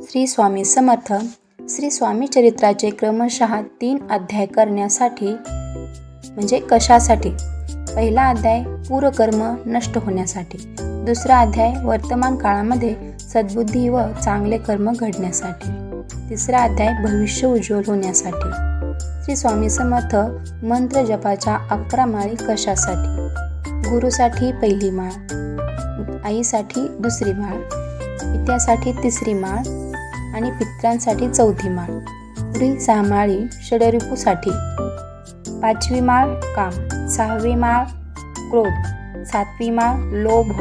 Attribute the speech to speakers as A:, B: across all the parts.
A: श्री स्वामी समर्थ. श्री स्वामी चरित्राचे क्रमशः 3 अध्याय करण्यासाठी म्हणजे कशासाठी? पहिला अध्याय पूर्वकर्म नष्ट होण्यासाठी, दुसरा अध्याय वर्तमान काळामध्ये सद्बुद्धी व चांगले कर्म घडण्यासाठी, तिसरा अध्याय भविष्य उज्ज्वल होण्यासाठी. श्री स्वामी समर्थ मंत्र जपाच्या 11 माळी कशासाठी? गुरुसाठी पहिली माळ, आईसाठी दुसरी माळ, पित्यासाठी तिसरी माळ आणि पित्रांसाठी चौथी माळ. पुढील 6 माळी षडरिपूसाठी. 5वी माळ काम, 6वी माळ क्रोध, 7वी माळ लोभ,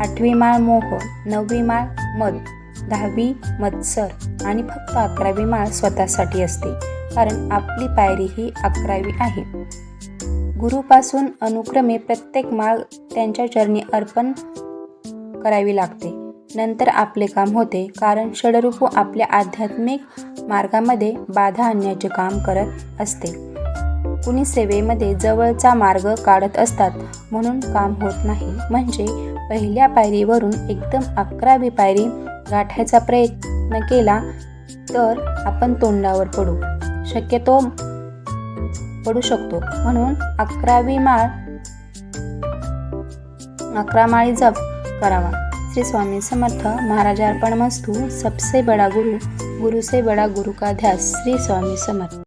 A: 8वी माळ मोह, 9वी माळ मद, 10वी मत्सर आणि फक्त 11वी माळ स्वतःसाठी असते, कारण आपली पायरी ही 11वी आहे. गुरुपासून अनुक्रमे प्रत्येक माळ त्यांच्या चरणी अर्पण करावी लागते. नंतर आपले काम होते, कारण षडरूप आपल्या आध्यात्मिक मार्गामध्ये बाधा आणण्याचे काम करत असते. कुणी सेवेमध्ये जवळचा मार्ग काढत असतात म्हणून काम होत नाही. म्हणजे पहिल्या पायरीवरून एकदम 11वी पायरी गाठायचा प्रयत्न केला तर आपण तोंडावर पडू शकतो. म्हणून 11वी माळ 11 माळी जप करावा. श्री स्वामी समर्थ. महाराज अर्पणमस्तु. सबसे बड़ा गुरु, गुरु से बड़ा गुरु का ध्यास. श्री स्वामी समर्थ.